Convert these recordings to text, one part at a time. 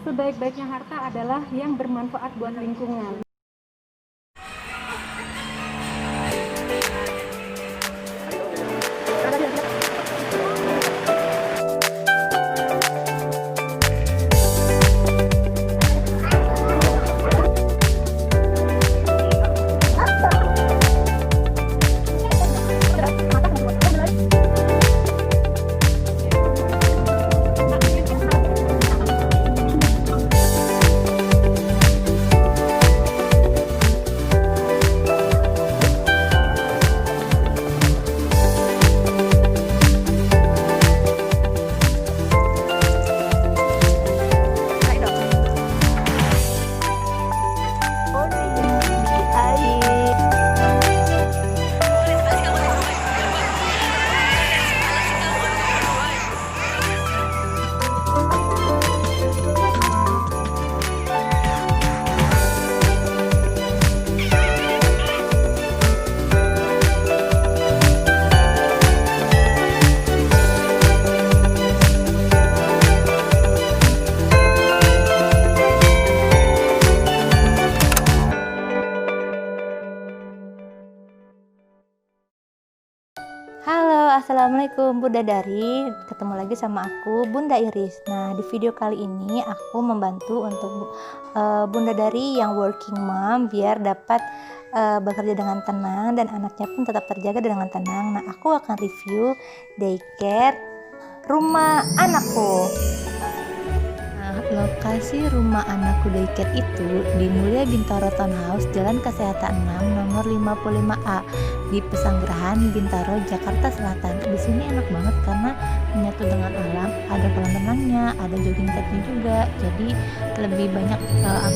sebaik-baiknya harta adalah yang bermanfaat buat lingkungan. Halo, assalamualaikum Bunda Dari. Ketemu lagi sama aku, Bunda Iris. Nah, di video kali ini aku membantu untuk Bunda Dari yang working mom biar dapat bekerja dengan tenang dan anaknya pun tetap terjaga dengan tenang. Nah, aku akan review daycare rumah anakku. Lokasi rumah anakku daycare itu di Mulia Bintaro Townhouse, Jalan Kesehatan 6, nomor 55A di Pesanggerahan, Bintaro, Jakarta Selatan. Di sini enak banget karena menyatu dengan alam, ada kolam renangnya, ada jogging tracknya juga. Jadi lebih banyak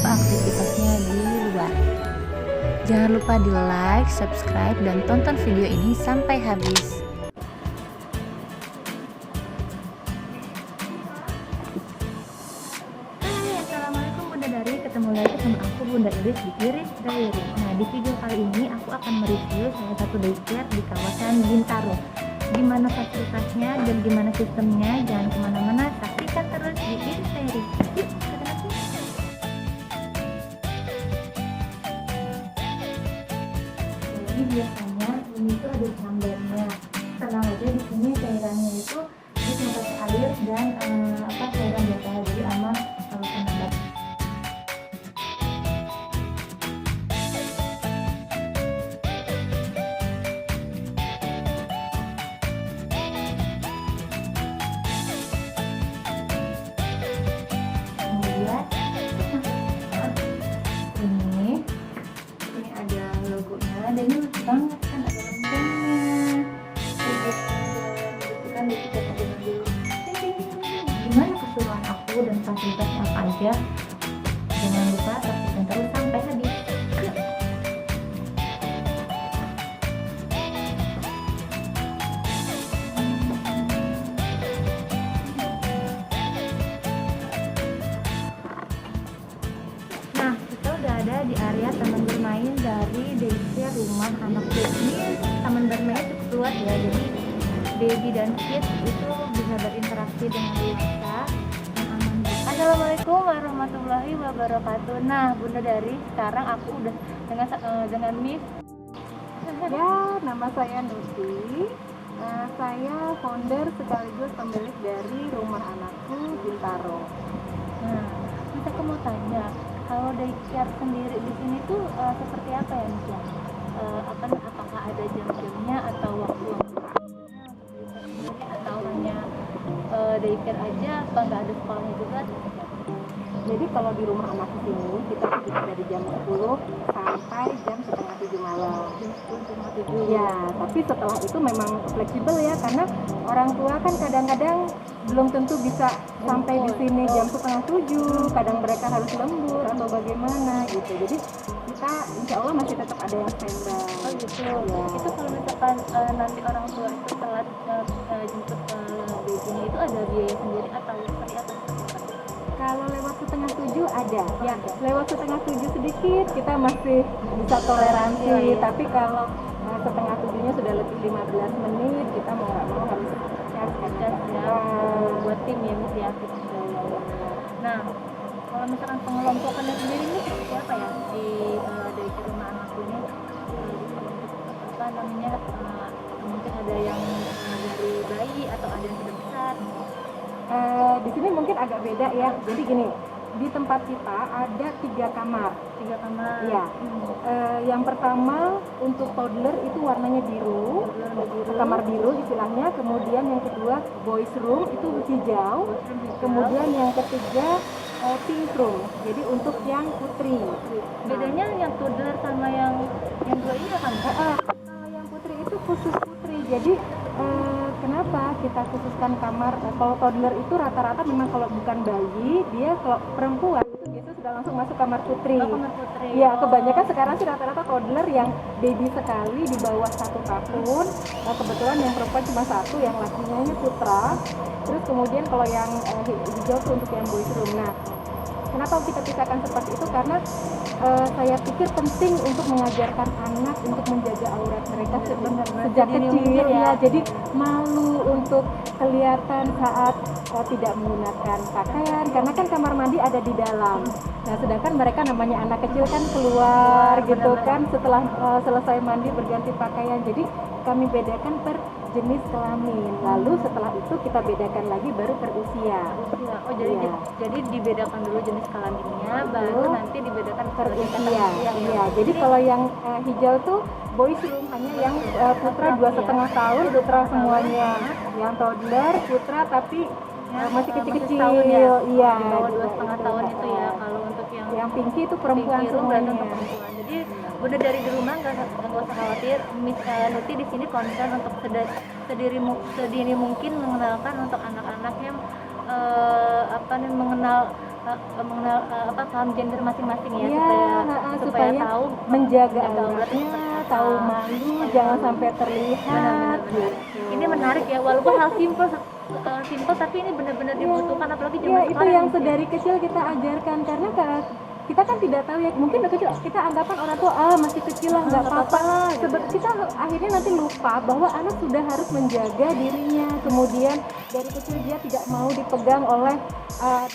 aktivitasnya di luar. Jangan lupa di like, subscribe, dan tonton video ini sampai habis. Ketemu lagi sama aku Bunda Iris di Iris Diary. Nah, di video kali ini aku akan mereview salah satu daycare di kawasan Bintaro. Gimana fasilitasnya dan gimana sistemnya, jangan kemana-mana, saksikan terus di Iris Diary. Yuk, kita masuk. Jadi biasanya ini tuh ada jambannya. Tenang aja, di sini cairannya itu bisa pakai air dan cairan biasa, jadi aman kalau kena. Ini ada logonya dan ini lucu banget kan, ada loncengnya, gitu kan, kita pakai dulu. Gimana keseruan aku dan fasilitasnya apa aja? Jangan lupa saksikan terus sampai habis. Nah, kita udah ada di area taman bermain dari daycare rumah anak baby. Taman bermain cukup luas ya, jadi baby dan kids itu bisa berinteraksi dengan dewasa yang aman. Assalamualaikum warahmatullahi wabarakatuh. Nah, Bunda Dari, sekarang aku udah dengan Miss. Ya, nama saya Nuti. Saya founder sekaligus pemilik dari rumah anakku Bintaro. Nah, Miss, aku mau tanya, kalau daycare sendiri di sini tuh seperti apa ya, Miss? Apakah ada jam-jamnya atau waktu-waktunya atau hanya daycare aja, apa nggak ada sekolahnya juga? Jadi kalau di rumah anak ini kita buka dari jam 10 sampai jam setengah 7 malam. Ya, tapi setelah itu memang fleksibel ya, karena orang tua kan kadang-kadang belum tentu bisa sampai di sini jam setengah 7, kadang mereka harus lembur atau bagaimana gitu. Jadi kita insya Allah masih tetap ada yang standby. Oh gitu. Ya. Itu kalau misalkan nanti orang tua itu telat jemput babynya, itu ada biaya sendiri atau seperti apa? Kalau lewat setengah 7 ada, ya lewat setengah 7 sedikit kita masih bisa toleransi, iya. Tapi kalau setengah 7-nya sudah lebih 15 menit, kita mau nggak mau harus cas Ya, buat tim ya, Miss ya. Nah, Kalau misalkan pengelompokannya sendiri ini seperti apa ya di daycare rumah anakku ini? Apa namanya? Mungkin ada yang dari bayi atau ada yang sudah besar. Di sini mungkin agak beda ya. Jadi gini, di tempat kita ada 3 kamar. 3 kamar. Iya. Yang pertama untuk toddler itu warnanya biru, kamar biru istilahnya. Kemudian yang kedua boys room itu hijau. Kemudian yang ketiga pink room. Jadi untuk yang putri. Bedanya yang toddler sama yang 2 ini apa? Kalau yang putri itu khusus putri. Jadi kenapa kita khususkan kamar? Kalau toddler itu rata-rata memang kalau bukan bayi, dia kalau perempuan itu biasanya sudah langsung masuk kamar putri. Kamar putri. Ya, kebanyakan sekarang sih rata-rata toddler yang baby sekali di bawah 1 tahun. Kebetulan yang perempuan cuma 1, yang lakinya ini putra. Terus kemudian kalau yang hijau itu untuk yang boys room. Nah, kenapa kita pisahkan seperti itu? Karena saya pikir penting untuk mengajarkan anak untuk menjaga aurat mereka sejak kecil ya. Jadi malu untuk kelihatan saat tidak menggunakan pakaian, karena kan kamar mandi ada di dalam. Nah, sedangkan mereka namanya anak kecil kan keluar gitu kan setelah selesai mandi berganti pakaian. Jadi kami bedakan per jenis kelamin. Lalu setelah itu kita bedakan lagi baru per usia. Oh, jadi dibedakan dulu jenis kelaminnya, baru nanti dibedakan per usia. Iya. Jadi kalau yang hijau tuh boys room, hanya yang putra 2,5 tahun, putra semuanya. Yang toddler putra tapi masih kecil-kecil. Ya? Iya. Di bawah 2,5 tahun itu ya. Kalau untuk yang pinky itu perempuan semuanya. Untuk perempuan. Jadi Bunda dari di rumah nggak usah khawatir. Nuti di sini konsen untuk sedini mungkin mengenalkan untuk anak-anak yang mengenal paham gender masing-masing ya, supaya tahu menjaga auratnya, tahu malu, jangan sampai terlihat. Ini menarik ya, walaupun hal simpel tapi ini benar-benar dibutuhkan, apalagi zaman itu yang sedari kecil kita ajarkan, karena kita kan tidak tahu ya, mungkin dari kecil kita anggapan orang tua masih kecil lah, nggak apa-apa. Kita akhirnya nanti lupa bahwa anak sudah harus menjaga dirinya. Kemudian dari kecil dia tidak mau dipegang oleh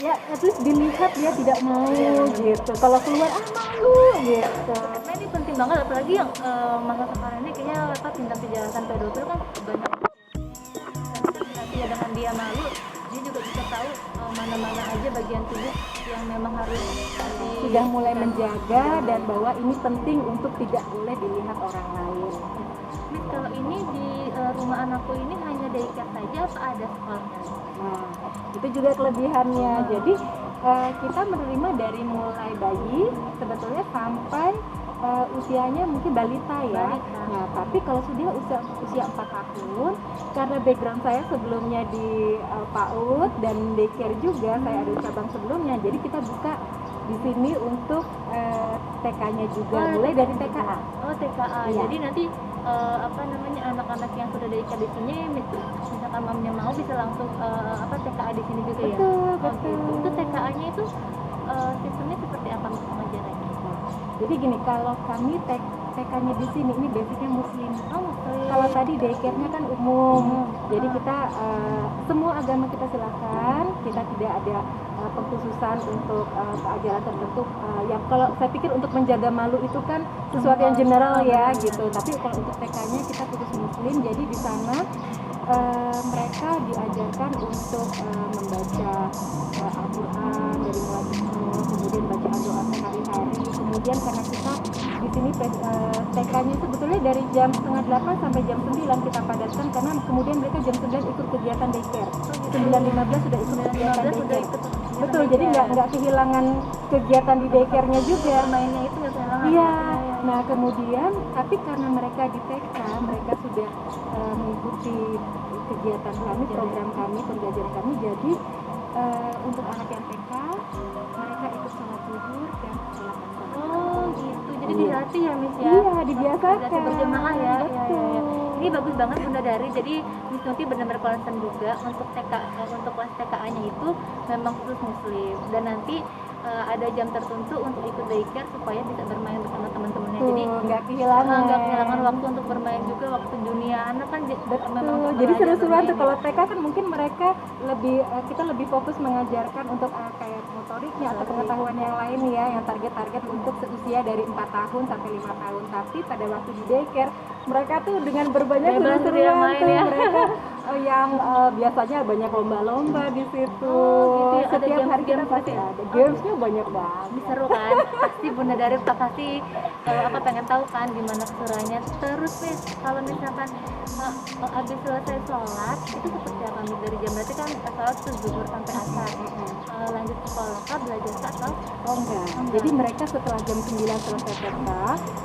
ya at least dilihat, dia tidak mau gitu. Kalau keluar malu gitu. Karena ini penting banget, apalagi yang masa sekarang ini kayaknya tindak kejahatan pedofil kan banyak. Ya, dengan dia malu, dia juga bisa tahu mana-mana aja bagian tubuh yang memang harus sudah mulai menjaga, dan bahwa ini penting untuk tidak boleh dilihat orang lain. Miss, kalau ini di rumah anakku ini hanya daycare saja apa ada sekolahnya? Nah, itu juga kelebihannya. Jadi kita menerima dari mulai bayi sebetulnya sampai usianya mungkin balita ya. Nah, tapi kalau sudah usia 4 tahun, karena background saya sebelumnya di PAUD dan daycare juga, saya ada cabang sebelumnya, jadi kita buka di sini untuk TK-nya juga, mulai dari TKA. Oh, TKA. Ya. Jadi nanti anak-anak yang sudah daycare di sini, misalkan mamanya mau bisa langsung TKA di sini juga ya. Betul. Itu TKA-nya itu sistemnya seperti apa pengajarannya? Jadi gini, kalau kami TK-nya di sini ini basicnya muslim. Kalau tadi daycare-nya kan umum. Jadi kita semua agama kita silakan. Kita tidak ada pengkhususan untuk keajaran tertentu. Yang kalau saya pikir untuk menjaga malu itu kan sesuatu yang general ya gitu. Tapi kalau untuk TK-nya kita khusus muslim. Jadi di sana mereka diajarkan untuk membaca Al-Quran dari mulai kecil, kemudian bacaan doa sehari-hari. Kemudian karena kita di sini TK-nya sebetulnya dari jam 7:30 sampai jam 9 kita padatkan, karena kemudian mereka jam 9 ikut kegiatan daycare. 9.15 sudah ikut kegiatan daycare. Betul, jadi nggak kehilangan kegiatan di daycare-nya juga. Mainnya itu nggak kehilangan. Iya. Nah kemudian, tapi karena mereka di TK, mereka sudah mengikuti kegiatan kami, program kami, pembelajaran kami. Jadi untuk anak yang TK, mereka ikut sholat zuhur dan sholat asar. Oh gitu, jadi dilatih ya Miss ya? Iya, dibiasakan. Dilatih berjamaah ya. Betul. Ini bagus banget Bunda Dari. Jadi Miss Nuti benar-benar concern juga untuk kelas TKA-nya itu memang khusus muslim, dan nanti ada jam tertentu untuk ikut daycare supaya bisa bermain bersama teman-temannya. Jadi nggak kehilangan. nggak kehilangan waktu untuk bermain juga. Waktu dunia anak kan memang untuk Jadi belajar seru-seruan tuh. bermain, Kalau ya. TK kan mungkin mereka lebih kita lebih fokus mengajarkan untuk kayak motoriknya atau pengetahuan yang lain ya, yang target-target untuk seusia dari 4 tahun sampai 5 tahun. Tapi pada waktu di daycare mereka tuh dengan berbanyak Bebas dia seru-seruan main tuh ya. mereka yang biasanya banyak lomba-lomba di situ. Oh, gitu ya. Ada Setiap hari kita games-games pasti gitu ya? ada gamesnya banyak banget. Seru kan, pasti Bunda Dari pasti pengen tahu kan gimana keseruannya. Terus nih kalau misalkan habis selesai sholat itu seperti apa nih dari jam berarti kan sholat tuh zuhur sampai asar, lanjut sekolah kah, belajar kah, atau Enggak. Jadi mereka setelah jam 9 selesai TK,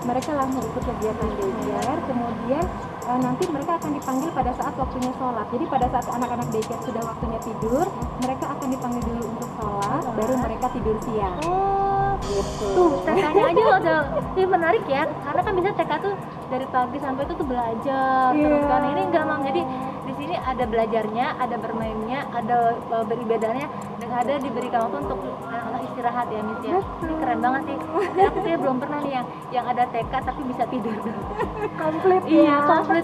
mereka langsung ikut kegiatan daycare, kemudian nanti mereka akan dipanggil pada saat waktunya sholat. Jadi pada saat anak-anak daycare sudah waktunya tidur, mereka akan dipanggil dulu untuk sholat, baru mereka tidur siang. Gitu. tuh TK-nya aja udah ini menarik ya, karena kan bisa TK tuh dari pagi sampai itu tuh belajar terus kan. Ini enggak Mam, jadi di sini ada belajarnya, ada bermainnya, ada beribadahnya, dan ada diberikan waktu untuk anak-anak istirahat ya Miss ya. Ini keren banget sih. Dan aku sih belum pernah nih yang ada TK tapi bisa tidur dulu. Komplit Iya, ya.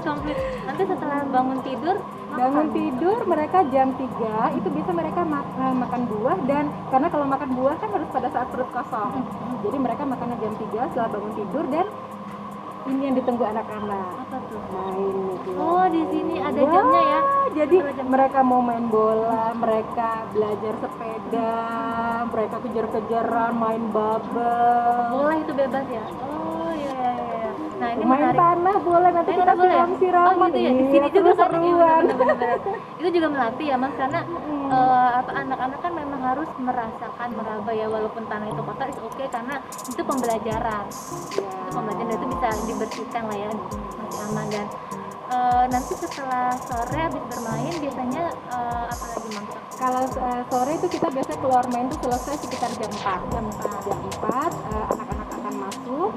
komplit. Nanti setelah bangun tidur Bangun tidur mereka jam 3 itu bisa mereka makan buah, dan karena kalau makan buah kan harus pada saat perut kosong. Jadi mereka makannya jam 3 setelah bangun tidur, dan ini yang ditunggu anak-anak. apa tuh? Main gitu. Oh, di sini ada jamnya ya. Jadi Ada jam. mereka mau main bola, mereka belajar sepeda, mereka kejar-kejaran, main bubble, Boleh itu bebas ya. Oh iya. Nah, ini main menarik. tanah boleh, nanti Main kita tanah boleh ya? siram-siraman. Oh gitu ya. Di sini Iya, juga kan seru-seruan. benar-benar. Itu juga melatih ya Mas, karena anak-anak kan memang harus merasakan, meraba ya, walaupun tanah itu kotor is oke, karena itu pembelajaran. Iya. Itu pembelajaran itu bisa dibersihkan lah ya, masih aman. Dan nanti setelah sore habis bermain biasanya apa lagi Mam? Kalau sore itu kita biasa keluar main tuh selesai sekitar jam 4. Jam 4 anak-anak akan masuk,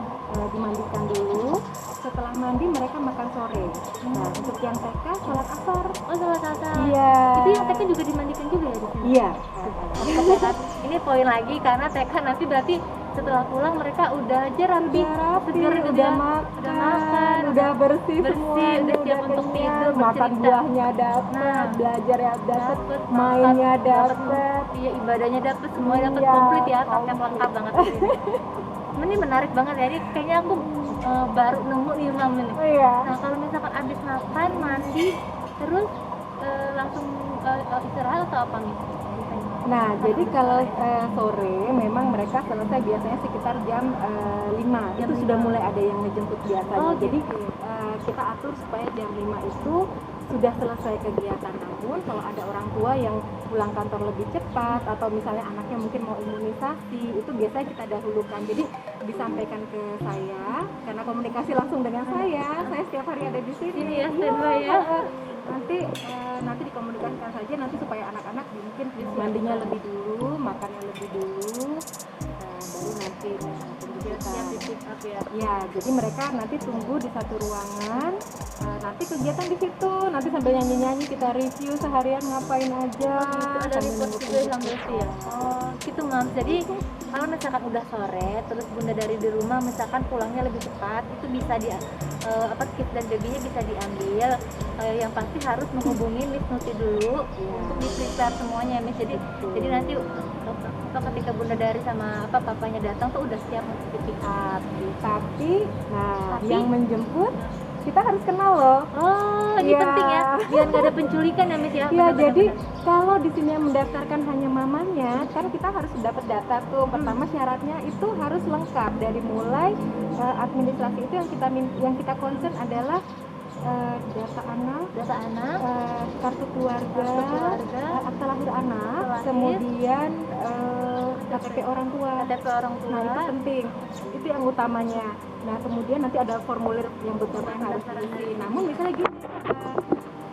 dimandikan dulu. Setelah mandi mereka makan sore. Nah, untuk yang TK sholat asar. Oh, salah asar. Iya. Itu yang TK juga dimandikan juga ya di sini? Iya. Oke, kan? Ini poin lagi, karena TK nanti berarti setelah pulang mereka udah aja rapi, segar gitu udah ya. makan, udah bersih semua, udah siap untuk tidur, makan bercerita. buahnya dapat, Nah, belajar ya dapat, dapet, mainnya makan, dapat. iya, ibadahnya dapet, semua dapet, Iya, komplit ya, paket komplit. lengkap banget ini. Ini menarik banget ya, ini kayaknya aku baru nemu nih Mam ini. Oh iya. Nah, kalau misalkan abis makan, mandi, terus langsung istirahat atau apa nih? Nah, jadi kalau sore memang mereka selesai biasanya sekitar jam 5. Jam Itu 5. sudah mulai ada yang ngejemput biasanya. Oh, Jadi gitu. kita atur supaya jam 5 itu sudah selesai kegiatan. Namun kalau ada orang tua yang pulang kantor lebih cepat, atau misalnya anaknya mungkin mau imunisasi, itu biasanya kita dahulukan. Jadi disampaikan ke saya, karena komunikasi langsung dengan saya setiap hari ada di sini. Ini ya, standby ya. Nanti dikomunikasikan saja nanti supaya anak-anak mungkin mandinya lebih dulu, makannya lebih dulu, baru nanti kegiatan. Ya, jadi mereka nanti tunggu di satu ruangan, nanti kegiatan di situ, nanti sambil nyanyi-nyanyi kita review seharian ngapain aja. Ada sambil report nunggu juga sambil kegiatan. ya. Oh gitu Mam. Jadi kalau misalkan udah sore, terus Bunda Dari di rumah misalkan pulangnya lebih cepat, itu bisa di kit dan babynya bisa diambil. Yang pasti harus menghubungi Miss Nuti dulu untuk di-prepare semuanya Miss. Jadi nanti ketika Bunda Dari sama papanya datang tuh udah siap untuk di pick up. Tapi yang menjemput kita harus kenal loh. Oh, ini Iya. penting ya, biar nggak ada penculikan ya Miss ya. Ya, Benar-benar. jadi kalau di sini yang mendaftarkan hanya mamanya, kan kita harus dapat data tuh. Pertama syaratnya itu harus lengkap, dari mulai administrasi itu yang kita concern adalah data anak, kartu keluarga, akta lahir anak, Akta lahir. kemudian KTP orang tua. KTP orang tua. Nah, itu penting, itu yang utamanya. Nah, kemudian nanti ada formulir yang beberapa yang harus diisi. Namun misalnya gini,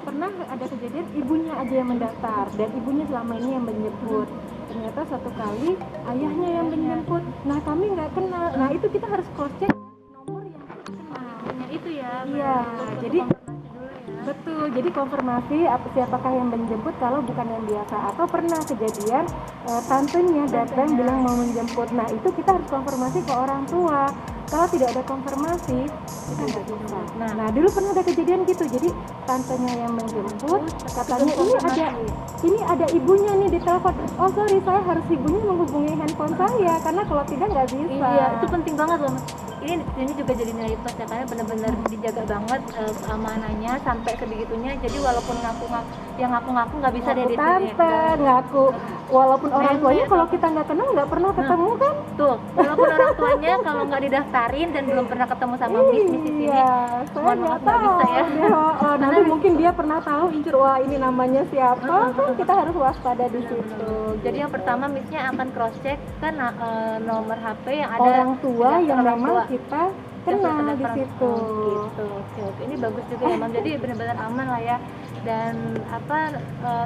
pernah ada kejadian ibunya aja yang mendaftar dan ibunya selama ini yang menjemput. Ternyata satu kali ayahnya yang menjemput. Nah, kami nggak kenal. Nah, itu kita harus cross check nomor yang kita kenal. Punya itu ya. Iya, benar. jadi Konfirmasi dulu ya. Betul, jadi konfirmasi siapakah yang menjemput kalau bukan yang biasa. Atau pernah kejadian tantenya datang bilang mau menjemput. Nah itu kita harus konfirmasi ke orang tua. Kalau tidak ada konfirmasi kita nggak bisa. Nah dulu pernah ada kejadian gitu. Jadi tantenya yang menjemput, katanya ini ada ibunya nih di telepon. Oh sorry, saya harus ibunya menghubungi handphone saya karena kalau tidak nggak bisa. Iya, itu penting banget loh Mas. Ini juga jadi nilai plus ya, karena benar-benar dijaga banget keamanannya sampai sebegitunya. Jadi walaupun ngaku-ngaku nggak bisa Ngaku deh di sini. tante, ngaku walaupun orang tuanya kalau kita nggak kenal nggak pernah ketemu kan. Tuh, walaupun orang tuanya kalau nggak didaftarin dan belum pernah ketemu sama Miss di sini, Saya mohon nggak maaf nggak tahu. bisa ya. Nanti mungkin dia pernah tahu incur, wah ini namanya siapa, kan kita harus waspada di situ. Jadi yang pertama Missnya akan cross check kan nomor HP yang ada orang tua yang orang memang tua. kita kenal di situ. Gitu. Oke. Ini bagus juga ya Mam. Jadi benar-benar aman lah ya. Dan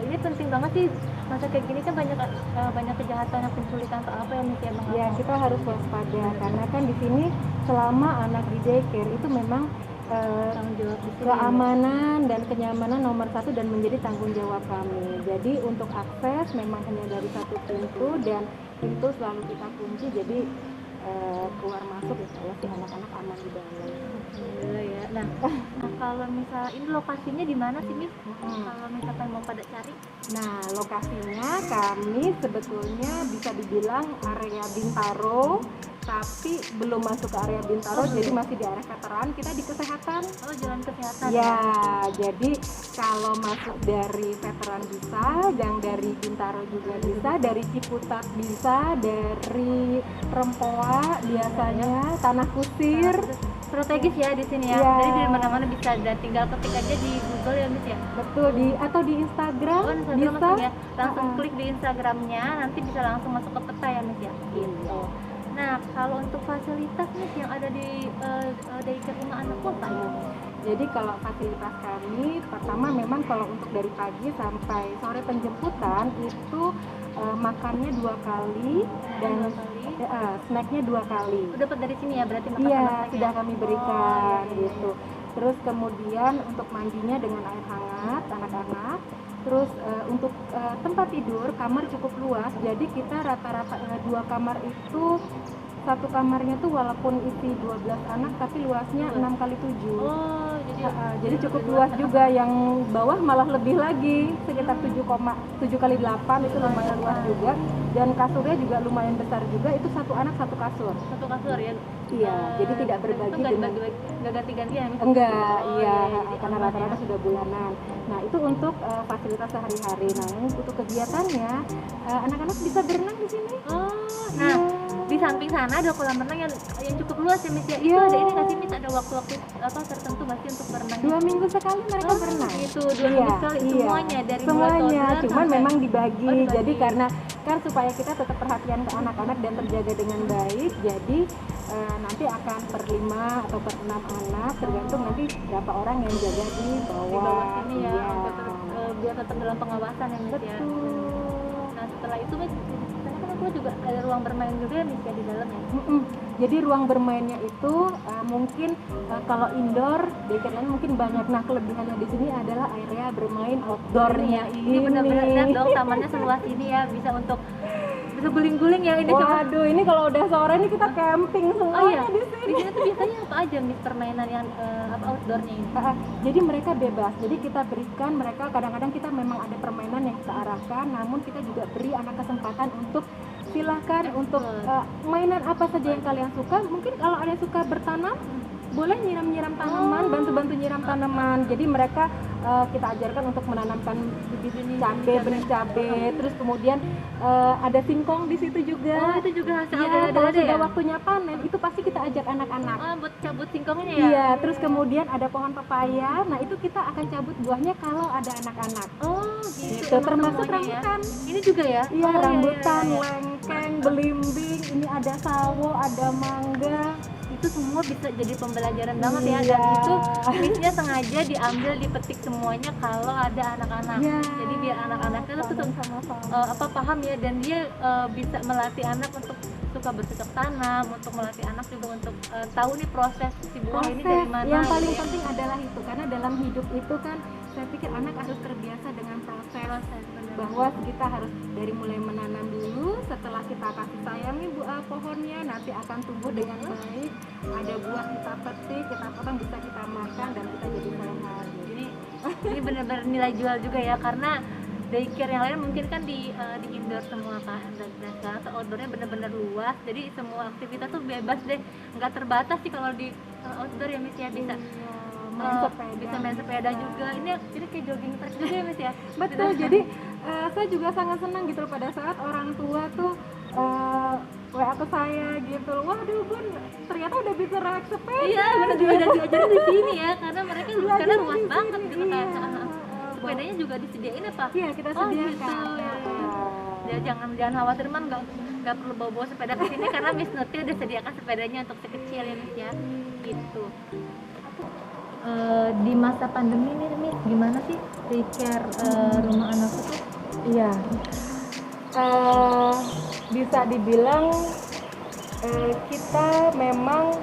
ini penting banget sih, masa kayak gini kan banyak kejahatan dan penculikan atau apa ya Miss ya Bang? Ya kita harus waspada karena kan di sini selama anak di daycare itu memang Tanggung jawab di sini. keamanan dan kenyamanan nomor satu dan menjadi tanggung jawab kami. Jadi untuk akses memang hanya dari satu pintu dan pintu selalu kita kunci. Jadi keluar masuk ya si anak-anak aman di dalam. Alhamdulillah ya. Nah, kalau misalnya ini lokasinya di mana sih Miss? Kalau misalkan mau pada cari? Nah lokasinya kami sebetulnya bisa dibilang area Bintaro, tapi belum masuk ke area Bintaro, jadi masih di area veteran. Kita di kesehatan. Oh, jalan kesehatan. Ya, jadi kalau masuk dari veteran bisa, yang dari Bintaro juga bisa, dari Ciputat bisa, dari Rempoa biasanya, Tanah Kusir. Strategis ya di sini ya. Iya. Jadi di mana-mana bisa, dan tinggal ketik aja di Google ya Miss ya. Betul, atau di Instagram, Oh, Instagram bisa. langsung ya. Langsung klik di Instagramnya, nanti bisa langsung masuk ke peta ya Miss ya. Gitu. Nah, kalau untuk fasilitas Miss yang ada di daycare rumah anakku apa ya? Jadi kalau fasilitas kami, pertama memang kalau untuk dari pagi sampai sore penjemputan itu makannya 2 kali dan snacknya 2 kali. Udah dapat dari sini ya berarti makan Iya, sama snack sudah ya? kami berikan gitu. Terus kemudian untuk mandinya dengan air hangat anak-anak. Terus untuk tempat tidur, kamar cukup luas. Jadi kita rata-rata 2 kamar itu, satu kamarnya tuh walaupun isi 12 anak tapi luasnya 6x7. Oh, Jadi cukup luas juga. Yang bawah malah lebih lagi, sekitar 7x8 itu lumayan luas juga. Dan kasurnya juga lumayan besar juga, itu satu anak satu kasur. satu kasur ya? Iya, jadi tidak berbagi dengan nggak ganti-ganti ya Miss? enggak, Oh, iya, jadi karena aman rata-rata ya. sudah bulanan. Nah itu untuk fasilitas sehari-hari. Nah untuk kegiatannya, anak-anak bisa berenang di sini. Oh, nah di samping sana ada kolam renang yang cukup luas ya Miss ya. Itu Iya. ada ini nggak sih Miss, ada waktu-waktu tertentu pasti untuk berenang? 2 minggu sekali mereka berenang. Itu 2 minggu sekali semuanya dari mulai semuanya, toddler cuman sampai- memang dibagi. Oh, dibagi. Jadi karena kan supaya kita tetap perhatian ke anak-anak dan terjaga dengan baik, jadi nanti akan per 5 atau per 6 anak, tergantung nanti berapa orang yang jaga di bawah. di bawah sini ya, Iya. biar tetap dalam pengawasan ya Miss ya. Betul. Nah setelah itu Miss, karena kan aku juga ada ruang bermain juga ya Miss ya di dalam ya. Jadi ruang bermainnya itu mungkin kalau indoor, daycare lain mungkin banyak. Nah kelebihannya di sini adalah area bermain outdoornya Ini benar-benar lihat dong, tamannya seluas ini ya, bisa guling-guling ya ini. Waduh, ini kalau udah sore ini kita camping Oh semuanya iya, di di sini. sini tuh biasanya apa aja Miss permainan yang outdoornya ini? Jadi mereka bebas. Jadi kita berikan mereka, kadang-kadang kita memang ada permainan yang kita arahkan, namun kita juga beri anak kesempatan untuk silahkan untuk mainan apa saja yang kalian suka. Mungkin kalau ada yang suka bertanam, boleh nyiram-nyiram tanaman, bantu-bantu nyiram tanaman. Jadi mereka kita ajarkan untuk menanamkan benih cabai, terus kemudian ada singkong di situ juga. Oh itu juga hasil Iya, ada kalau sudah ya? waktunya panen itu pasti kita ajak anak-anak. Oh buat cabut singkongnya ya? Iya, terus kemudian ada pohon pepaya. Nah, itu kita akan cabut buahnya kalau ada anak-anak. Oh gitu. Itu emang termasuk semuanya ya? rambutan. Ini juga ya? Iya, Oh, rambutan, iya. lengkeng, belimbing, ini ada sawo, ada mangga. Itu semua bisa jadi pembelajaran banget ya. Iya. Dan itu Missnya sengaja diambil, dipetik semuanya kalau ada anak-anak. Iya. Jadi biar anak-anaknya tuh Sama-sama. paham ya, dan dia bisa melatih anak untuk suka bercocok tanam, untuk melatih anak juga untuk tahu nih proses si buah ini dari mana. Yang paling gitu ya. penting adalah itu, karena dalam hidup itu kan saya pikir anak harus terbiasa dengan proses benar. bahwa kita harus dari mulai menanam dulu, setelah kita kasih sayang nih pohonnya nanti akan tumbuh dengan baik, ada buah kita petik, kita potong, bisa kita makan dan kita jadi sehat. Ini benar-benar nilai jual juga ya, karena daycare yang lain mungkin kan di indoor semua kan, dan sekarang tuh outdoornya benar-benar luas, jadi semua aktivitas tuh bebas deh, nggak terbatas sih kalau di outdoor ya Miss ya, bisa bisa main sepeda juga. Ini kayak jogging track juga ya Miss ya. Betul. Jadi saya juga sangat senang gitu pada saat orang tua tuh WA ke saya gitu. Waduh Bun, ternyata udah bisa naik sepeda. Iya, benar juga diajarin di sini ya, karena mereka karena luas banget gitu kan. Sepedanya juga disediain apa? Iya, kita sediakan. Gitu. Ya jangan khawatir man, nggak perlu bawa sepeda ke sini karena Miss Nuti udah sediakan sepedanya untuk si kecil ya Miss ya. Gitu. Di masa pandemi nih Miss, gimana sih daycare rumah anak itu? Iya. Bisa dibilang kita memang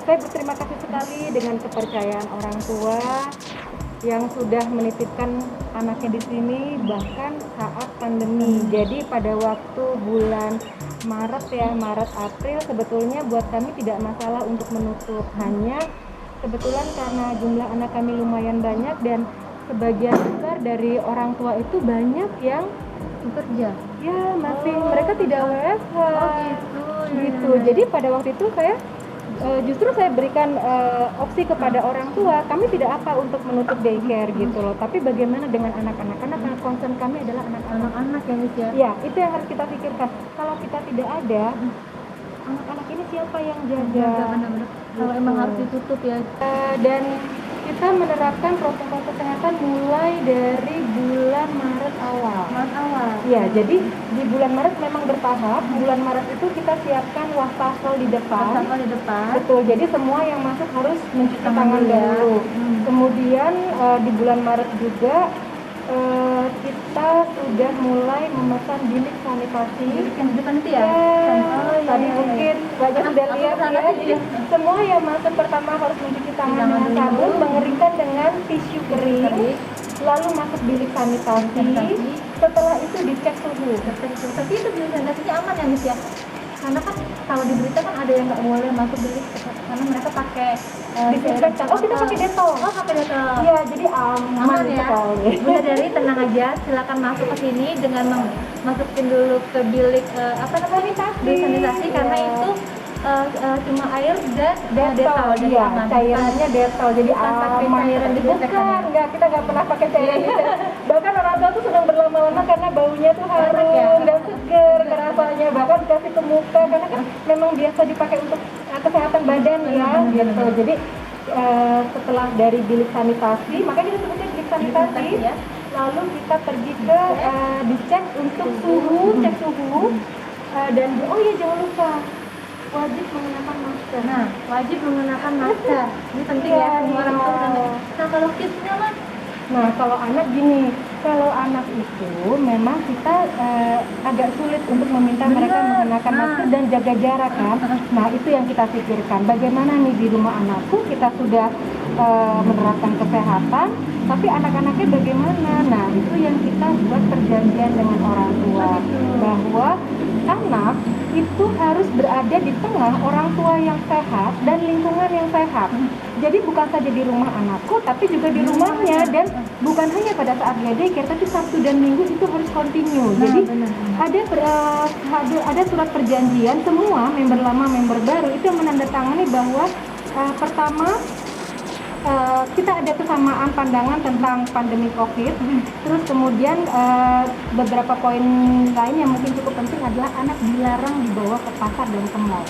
saya berterima kasih sekali dengan kepercayaan orang tua yang sudah menitipkan anaknya di sini bahkan saat pandemi. Jadi pada waktu bulan Maret April sebetulnya buat kami tidak masalah untuk menutup, hanya kebetulan karena jumlah anak kami lumayan banyak dan sebagian besar dari orang tua itu banyak yang Bekerja. ya masih mereka tidak WFH. Gitu. Jadi pada waktu itu saya justru saya berikan opsi kepada orang tua, kami tidak apa untuk menutup daycare gitu loh, tapi bagaimana dengan anak-anak, karena concern kami adalah anak-anak ya Miss ya. Ya, itu yang harus kita pikirkan. Kalau kita tidak ada, anak-anak ini siapa yang jaga? Benar-benar. Kalau emang harus ditutup ya. Dan kita menerapkan protokol kesehatan mulai dari bulan Maret awal. Ya, jadi di bulan Maret memang bertahap. Bulan Maret itu kita siapkan wastafel di depan. Betul. Jadi semua yang masuk harus mencuci tangan dulu. Kemudian di bulan Maret juga kita sudah mulai memesan bilik sanitasi. Bilik yang di depan itu ya? Tadi mungkin banyak sudah lihat ya. Jadi semua yang masuk pertama harus mencuci tangan dengan sabun, mengeringkan dengan tisu kering, lalu masuk bilik sanitasi. Setelah itu dicek suhu. Tapi itu bilik sanitasinya aman ya Miss ya? Karena kan kalau di berita kan ada yang nggak boleh masuk bilik karena mereka pakai disinfektan. Oh, kita pakai Dettol. Pakai Dettol. Iya, jadi aman ya. sekali. Bunda Dari tenang aja, silakan masuk ke sini dengan masukin dulu ke bilik sanitasi karena itu cuma air dan Dettol. Jadi Iya, aman. cairannya Dettol, jadi Bukan pakai aman. cairan disinfektan ya? Enggak, kita nggak pernah pakai cairan disinfektan. Bahkan orang tua tuh sedang berlama-lama karena baunya tuh harum dan seger rasanya, bahkan dikasih ke muka karena kan memang biasa dipakai untuk kesehatan badan ya gitu. Jadi setelah dari bilik sanitasi, makanya kita sebutnya bilik sanitasi ya. Lalu kita pergi ke dicek untuk suhu, cek suhu dan oh iya jangan lupa wajib mengenakan masker. Nah, wajib mengenakan masker. Ini penting ya, semua orang tua. Nah, kalau kidsnya Mas? Nah, kalau anak gini, kalau anak itu memang kita agak sulit untuk meminta mereka mengenakan masker dan jaga jarak kan. Nah, itu yang kita pikirkan. Bagaimana nih di rumah anakku kita sudah menerapkan kesehatan, tapi anak-anaknya bagaimana? Nah, itu yang kita buat perjanjian dengan orang tua bahwa anak itu harus berada di tengah orang tua yang sehat dan lingkungan yang sehat. Jadi bukan saja di rumah anakku, tapi juga di rumahnya, dan bukan hanya pada saat dia daycare, tapi Sabtu dan Minggu itu harus continue. Jadi ada surat perjanjian semua member lama, member baru itu yang menandatangani bahwa pertama kita ada kesamaan pandangan tentang pandemi COVID. Terus kemudian beberapa poin lain yang mungkin cukup penting adalah anak dilarang dibawa ke pasar dan ke mall.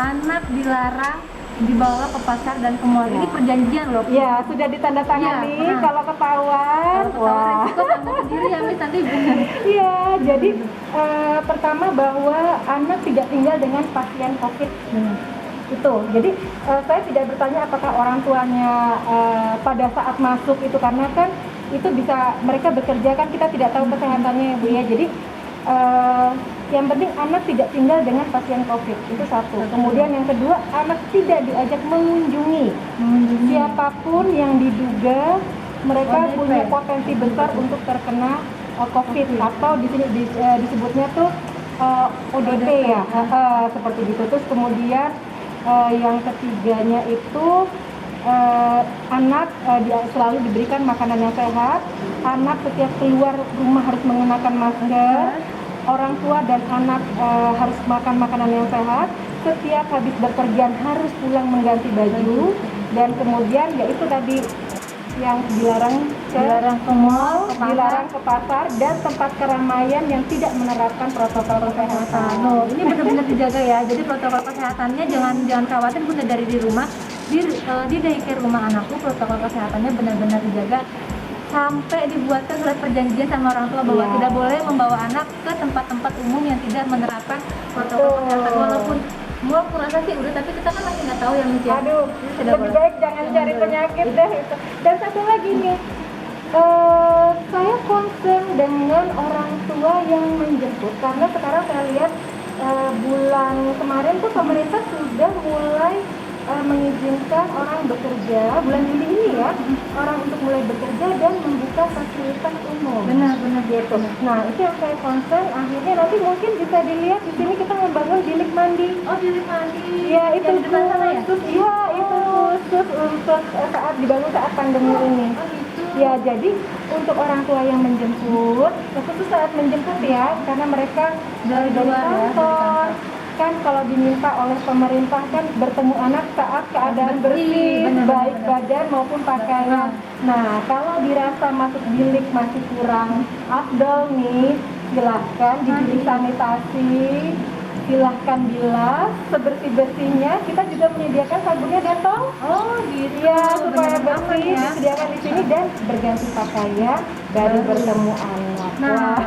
Anak dilarang dibawa ke pasar dan ke mall. Ini perjanjian loh. Ya, sudah ditandatangani. Kalau ketahuan, wah. Sendiri ya Miss nanti. Iya, jadi pertama bahwa anak tidak tinggal dengan pasien COVID. Itu, jadi saya tidak bertanya apakah orang tuanya pada saat masuk itu, karena kan itu bisa mereka bekerja kan, kita tidak tahu kesehatannya ya Bu ya. Jadi yang penting anak tidak tinggal dengan pasien COVID, itu satu. Kemudian yang kedua, anak tidak diajak mengunjungi siapapun yang diduga mereka ODP. punya potensi besar untuk terkena COVID atau di sini disebutnya tuh ODP ya, seperti gitu. Terus kemudian yang ketiganya itu anak selalu diberikan makanan yang sehat. Anak setiap keluar rumah harus mengenakan masker. Orang tua dan anak harus makan makanan yang sehat. Setiap habis bepergian harus pulang mengganti baju. Dan kemudian yaitu tadi yang dilarang ke mall, dilarang ke pasar, dan tempat keramaian yang tidak menerapkan protokol kesehatan. No, ini benar-benar dijaga ya. Jadi protokol kesehatannya jangan khawatir Bunda dari di rumah. Di daycare rumah anakku protokol kesehatannya benar-benar dijaga sampai dibuatkan surat perjanjian sama orang tua bahwa tidak boleh membawa anak ke tempat-tempat umum yang tidak menerapkan protokol kesehatan. Walaupun semua aku rasa sih udah, tapi kita kan masih nggak tahu yang ya. Aduh, lebih baik jangan cari penyakit deh itu. Dan satu lagi nih, saya concern dengan orang tua yang menjemput, karena sekarang saya lihat bulan kemarin tuh pemerintah sudah mulai mengizinkan orang bekerja, bulan Juli ini ya, orang untuk mulai bekerja dan membuka fasilitas umum. Benar Gitu. Nah, itu yang saya concern. Akhirnya nanti mungkin bisa dilihat di sini kita membangun bilik mandi. Oh, bilik mandi. Ya, itu yang di depan sana ya? khusus. Iya, itu khusus untuk saat dibangun saat pandemi ini. Oh, gitu. Ya, jadi untuk orang tua yang menjemput, khusus saat menjemput ya, karena mereka dari kantor. Kan kalau diminta oleh pemerintah kan bertemu anak saat keadaan bersih, baik badan maupun pakaian. Nah, kalau dirasa masuk bilik masih kurang afdol nih, silahkan di bilik sanitasi, silahkan bilas sebersih-bersihnya. Kita juga menyediakan sabunnya Dettol. Oh, gitu. Ya, supaya bersih, ya. disediakan di sini dan berganti pakaian baru bertemu anak. Nah,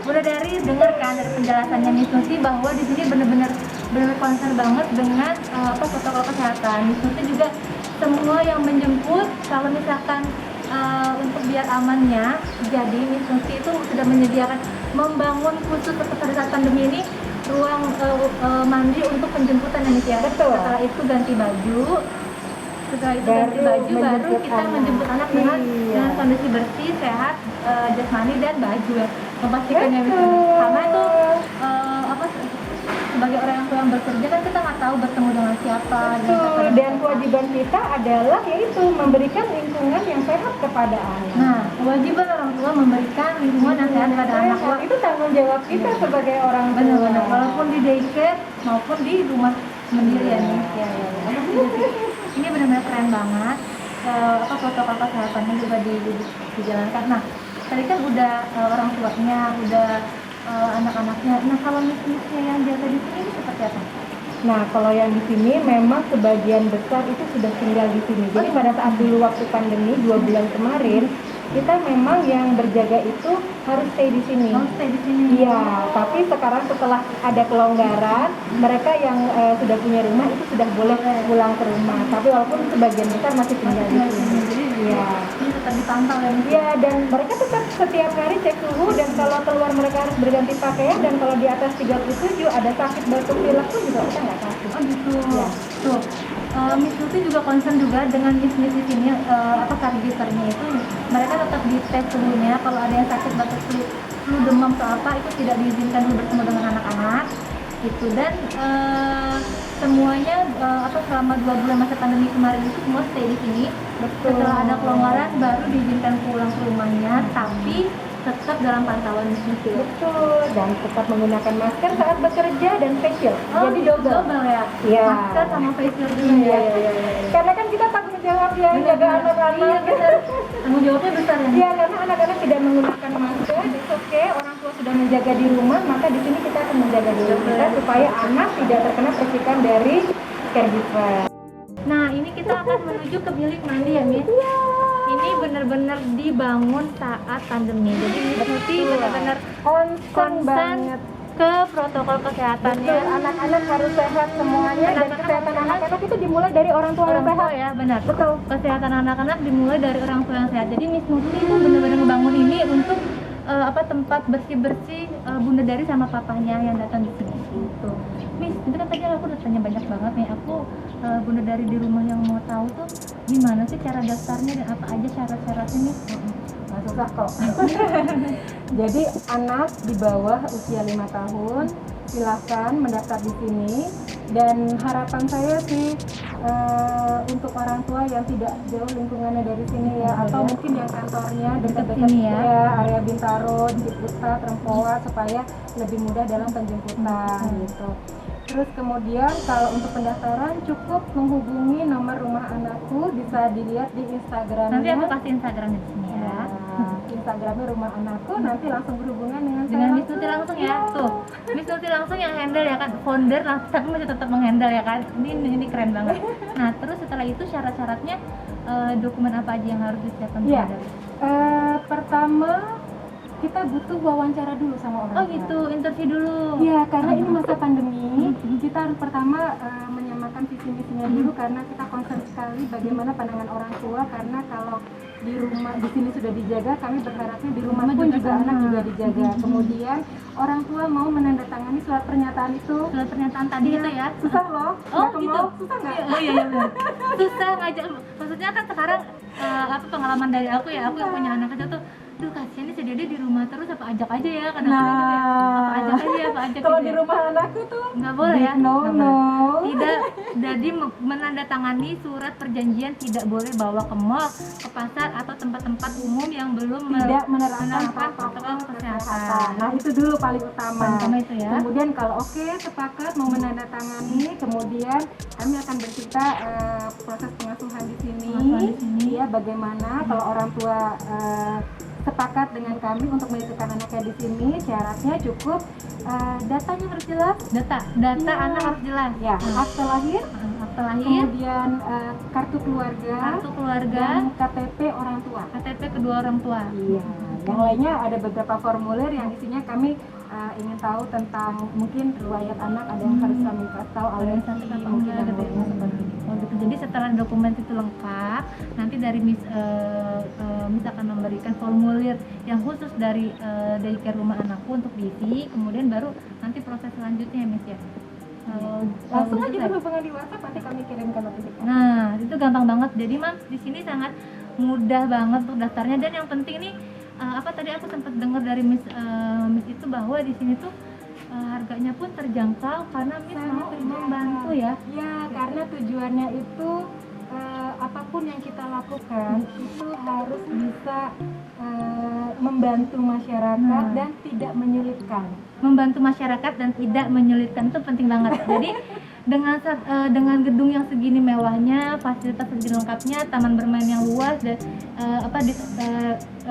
udah dari dengar kan dari penjelasannya Miss Nusi bahwa di sini benar-benar concern banget dengan protokol kesehatan. Miss Nusi juga semua yang menjemput kalau misalkan untuk biar amannya, jadi Miss Nusi itu sudah menyediakan membangun khusus pada saat pandemi ini ruang mandi untuk penjemputan ya. Betul. Setelah itu ganti baju. Setelah itu ganti baju baru kita menjemput anak dengan kondisi bersih, sehat, jasmani dan baju ya. Memastikan yang karena itu sebagai orang yang kurang bekerja kan kita nggak tahu bertemu dengan siapa. Dan kewajiban kita adalah yaitu memberikan lingkungan yang sehat kepada anak. Nah, kewajiban orang tua memberikan lingkungan yang sehat pada anak. Itu tanggung jawab kita sebagai orang tua. Benar-benar, walaupun di daycare maupun di rumah sendiri ya nih. Ya. Ini benar-benar keren banget. Protokol kesehatannya juga dijalankan. Nah, tadi kan udah orang tuanya, udah anak-anaknya. Nah, kalau misalnya yang jaga di sini seperti apa? Nah, kalau yang di sini memang sebagian besar itu sudah tinggal di sini. Jadi pada saat dulu waktu pandemi 2 bulan kemarin, kita memang yang berjaga itu harus stay di sini. Oh, stay di sini. Iya, tapi sekarang setelah ada kelonggaran, mereka yang sudah punya rumah itu sudah boleh pulang ke rumah. Tapi walaupun sebagian besar masih tinggal di sini. Iya. Ini tetap dipantau ya. Iya, dan mereka tetap setiap hari cek suhu, dan kalau keluar mereka harus berganti pakaian, dan kalau di atas 37 ada sakit batuk pilek pun juga kita nggak kasih. Oh gitu. Ya. Tuh. Miss Nuti juga concern juga dengan Miss di sini caregivernya itu mereka tetap dites suhunya. Kalau ada yang sakit batuk flu demam atau apa itu tidak diizinkan bertemu dengan anak-anak itu. Dan semuanya selama 2 bulan masa pandemi kemarin itu semua stay di sini. Betul. Setelah ada kelonggaran baru diizinkan pulang ke rumahnya, tapi tetap dalam pantauan Miss Nuti. Betul, dan tetap menggunakan masker saat bekerja dan facial. Jadi double ya. Iya. Masker sama facial juga Iya. ya. Karena kan kita tanggung jawab ya jaga anak-anak. Iya, benar. Tanggung jawabnya besar ya. Iya, karena anak-anak tidak menggunakan masker, it's okay. Orang tua sudah menjaga di rumah, maka di sini kita akan menjaga di rumah kita supaya anak tidak terkena percikan dari caregiver. Nah, ini kita akan menuju ke bilik mandi ya, Miss. Iya. Ini benar-benar dibangun saat pandemi. Jadi Miss Nuti benar-benar concern banget ke protokol kesehatannya. Betul, anak-anak harus sehat semuanya, dan kesehatan anak-anak itu dimulai dari orang tua yang sehat. Ya, benar. Betul. Kesehatan anak-anak dimulai dari orang tua yang sehat. Jadi Miss Nuti itu benar-benar ngebangun ini untuk tempat bersih-bersih Bunda Dari sama papanya yang datang di sini. Gitu. Miss, itu kan tadi aku udah tanya banyak banget nih. Aku Bunda Dari di rumah yang mau tahu tuh gimana sih cara daftarnya dan apa aja syarat-syaratnya nih? Nggak susah kok. Jadi anak di bawah usia 5 tahun silakan mendaftar di sini, dan harapan saya sih untuk orang tua yang tidak jauh lingkungannya dari sini ya, atau mungkin yang kantornya dekat-dekat sini ya. area Bintaro, Ciputat, Rempoa, supaya lebih mudah dalam penjemputan gitu. Terus kemudian kalau untuk pendaftaran cukup menghubungi nomor rumah anakku, bisa dilihat di Instagramnya. Nanti aku kasih Instagram di sini ya. Instagramnya rumah anakku, nanti langsung berhubungan dengan Miss Nuti langsung ya. Tuh, Miss Nuti langsung yang handle ya kan, founder langsung, tapi masih tetap menghandle ya kan. Ini keren banget. Nah, terus setelah itu syarat-syaratnya dokumen apa aja yang harus disiapkan? Iya. Pertama kita butuh wawancara dulu sama orang Oh tua. gitu, interview dulu. Iya, karena ini masa pandemi, kita harus pertama menyamakan visi misinya dulu, karena kita concern sekali bagaimana pandangan orang tua, karena kalau di rumah di sini sudah dijaga, kami berharapnya di rumah pun juga anak juga dijaga. Kemudian orang tua mau menandatangani surat pernyataan itu. Surat pernyataan tadi itu ya. Susah loh. Oh Nggak gitu. kemau, susah nggak? Oh iya benar. Susah ngajak. Maksudnya kan sekarang apa pengalaman dari aku ya, aku yang punya anak kecil tuh, duh kasihan nih si Dede di rumah terus, apa ajak aja ya kadang-kadang gitu ya. Apa ajak aja, apa ajak Kalau gitu di ya. rumah anakku tuh Nggak boleh ya? no Nggak no. boleh. Tidak, jadi menandatangani surat perjanjian tidak boleh bawa ke mall, ke pasar atau tempat-tempat umum yang belum Tidak menerapkan protokol kesehatan. Nah itu dulu paling utama. Pertama itu ya. Kemudian kalau oke sepakat mau menandatangani, kemudian kami akan bercerita proses pengasuhan di sini. Pengasuhan di sini. Ya, bagaimana kalau orang tua sepakat dengan kami untuk menitipkan anaknya di sini, syaratnya cukup datanya harus jelas. Data Iya. anak harus jelas. Ya, akte lahir, Akte lahir, kemudian kartu keluarga, kartu keluarga, dan KTP orang tua. KTP kedua orang tua. Iya, yang lainnya ada beberapa formulir yang isinya kami ingin tahu tentang mungkin riwayat anak, ada yang harus kami kasih tahu, alergi Apa mungkin enggak dan gitu ya. lainnya seperti itu. Oh gitu. Jadi setelah dokumen itu lengkap, nanti dari Miss akan memberikan formulir yang khusus dari daycare rumah anakku untuk diisi, kemudian baru nanti proses selanjutnya ya Miss ya. Langsung aja selesai. berhubungan di WhatsApp, nanti kami kirimkan notifikasi. Nah, itu gampang banget. Jadi Mams di sini sangat mudah banget untuk daftarnya, dan yang penting nih apa tadi aku sempat dengar dari Miss itu bahwa di sini tuh harganya pun terjangkau karena Miss mau membantu ya. Ya, karena tujuannya itu apapun yang kita lakukan itu harus bisa membantu masyarakat dan tidak menyulitkan. Membantu masyarakat dan tidak menyulitkan itu penting banget. Jadi dengan gedung yang segini mewahnya, fasilitas segini lengkapnya, taman bermain yang luas, dan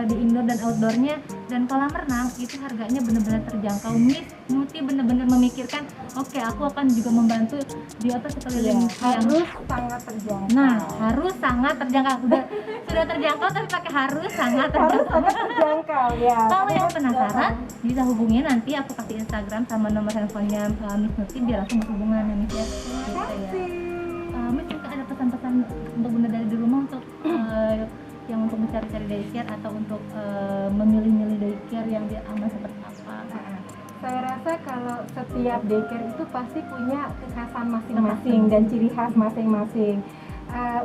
di indoor dan outdoornya, dan kolam renang, itu harganya benar-benar terjangkau. Miss Nuti benar-benar memikirkan, oke, aku akan juga membantu di sekeliling Harus sangat terjangkau. Nah, harus sangat terjangkau. Sudah terjangkau tapi pakai harus sangat Harus terjangkau. sangat terjangkau ya. Kalau yang penasaran bisa hubungi, nanti aku kasih Instagram sama nomor handphonenya Miss Nuti biar langsung berhubungan ya Miss ya. Terima kasih. Miss mungkin ada pesan-pesan untuk bunda dari di rumah untuk yang untuk mencari-cari daycare atau untuk memilih-milih daycare yang dia aman seperti apa? Saya rasa kalau setiap daycare itu pasti punya kekhasan masing-masing dan ciri khas masing-masing.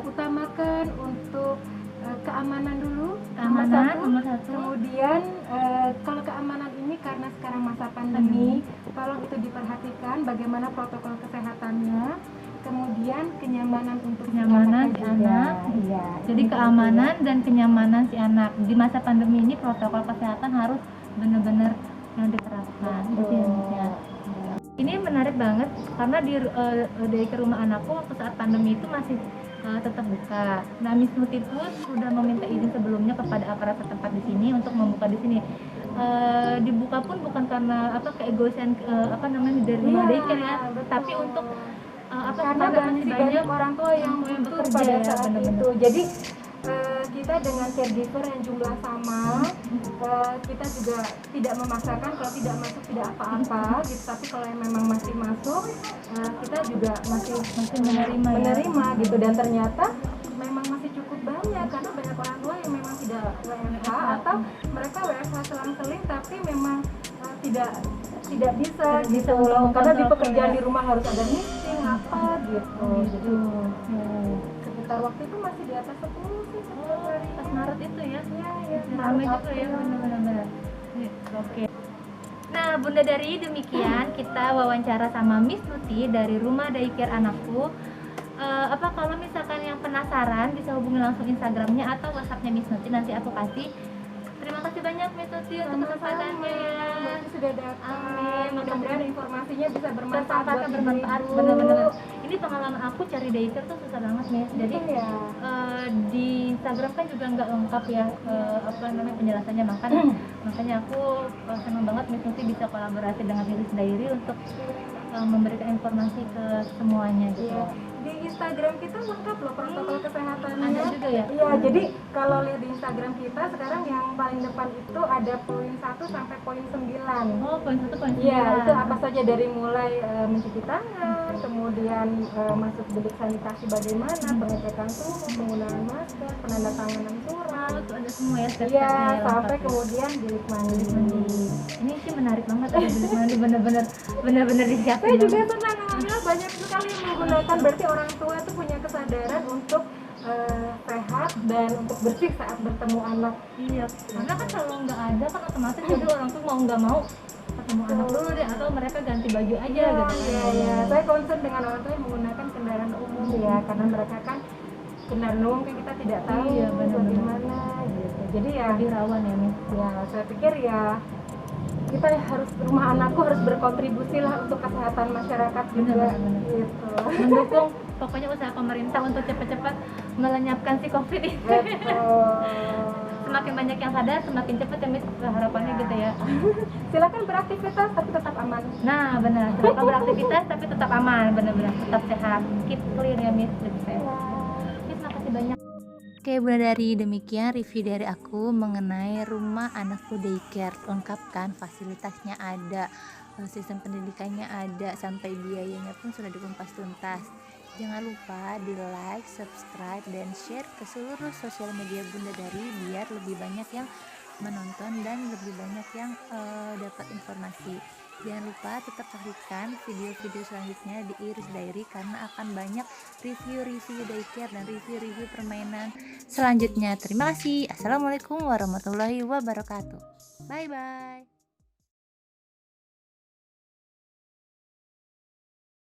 Utamakan untuk keamanan dulu, Nomor satu. Kemudian kalau keamanan ini karena sekarang masa pandemi, tolong itu diperhatikan bagaimana protokol kesehatannya. Kemudian kenyamanan untuk Kenyamanan si juga. anak. Iya. Jadi keamanan dan kenyamanan si anak di masa pandemi ini, protokol kesehatan harus benar-benar yang diterapkan. Gitu ya, Miss, ya. Ini menarik banget karena di daycare rumah anakku waktu saat pandemi itu masih tetap buka. Nah, Miss Nuti pun sudah meminta izin sebelumnya kepada aparat setempat di sini untuk membuka di sini. Dibuka pun bukan karena keegoisan dari rumah daycare ya, tapi untuk karena masih banyak orang tua yang butuh bekerja pada ya, saat benar-benar. itu. Jadi kita dengan caregiver yang jumlah sama, kita juga tidak memaksakan, kalau tidak masuk tidak apa-apa gitu. Tapi kalau yang memang masih masuk, kita juga masih menerima gitu. Dan ternyata memang masih cukup banyak, karena banyak orang tua yang memang tidak WFH atau mereka WFH selang-seling tapi memang tidak bisa gitu loh, karena di pekerjaan di rumah harus ada meeting apa gitu. Jadi sekitar waktu itu masih di atas 10 sih setiap hari. Pas Maret itu ya. Iya, Ramai Maret, juga ya, April. benar-benar. Oke. Nah, Bunda Dari, demikian kita wawancara sama Miss Nuti dari Rumah Daycare Anakku. Apa kalau misalkan yang penasaran bisa hubungi langsung Instagramnya atau WhatsAppnya Miss Nuti, nanti aku kasih. Terima kasih banyak Miss Nuti untuk kesempatannya ya. Berarti sudah datang. Amin. Mudah-mudahan informasinya bisa bermanfaat buat bermanfaat, ibu-ibu. benar-benar. Ini pengalaman aku cari daycare tuh susah banget nih. Jadi ya. di Instagram kan juga nggak lengkap ya, apa namanya penjelasannya, makanya aku senang banget Miss Nuti bisa kolaborasi dengan Iris Diary untuk memberikan informasi ke semuanya gitu. Iya. Di Instagram kita lengkap loh protokol kesehatannya. Ada juga ya? Iya, jadi kalau lihat di Instagram kita sekarang yang paling depan itu ada poin 1 sampai poin 9. Oh, poin 1, poin 9. Iya, itu apa saja dari mulai mencuci tangan, kemudian masuk bilik sanitasi bagaimana, pengecekan suhu, penggunaan masker, penandatanganan surat. Itu ada semua ya step-stepnya Iya, ya, sampai lengkap ya. kemudian bilik mandi. Ini sih menarik banget, ada bilik mandi bener-bener disiapin. Saya juga senang, alhamdulillah banyak sekali yang menggunakan. Berarti orang tua tuh punya kesadaran untuk sehat dan untuk bersih saat bertemu anak. Iya, karena kan kalau nggak ada kan otomatis jadi orang tuh mau nggak mau ketemu anak dulu deh, atau mereka ganti baju aja gitu kan. Iya. Saya concern dengan orang tua yang menggunakan kendaraan umum ya, karena mereka kan kendaraan umum kan kita tidak tahu Iya, benar-benar. bagaimana gitu. Jadi ya, Lebih rawan ya nih. ya saya pikir ya kita harus, rumah anakku harus berkontribusi lah untuk kesehatan masyarakat juga. Benar-benar. Gitu. Mendukung pokoknya usaha pemerintah untuk cepat-cepat melenyapkan si COVID ini. Betul. Semakin banyak yang sadar, semakin cepat ya Miss, harapannya gitu ya. Silakan beraktivitas tapi tetap aman. Nah benar, silakan beraktivitas tapi tetap aman, benar-benar tetap sehat. Keep clear ya Miss, lebih sehat. Miss, makasih banyak. Oke Bunda Dari, demikian review dari aku mengenai Rumah Anakku Daycare. Lengkap kan, fasilitasnya ada, sistem pendidikannya ada, sampai biayanya pun sudah dikumpas tuntas. Jangan lupa di like, subscribe, dan share ke seluruh sosial media Bunda Dari biar lebih banyak yang menonton dan lebih banyak yang dapat informasi. Jangan lupa tetap saksikan video-video selanjutnya di Iris Diary karena akan banyak review-review daycare dan review-review permainan selanjutnya. Terima kasih. Assalamualaikum warahmatullahi wabarakatuh. Bye bye.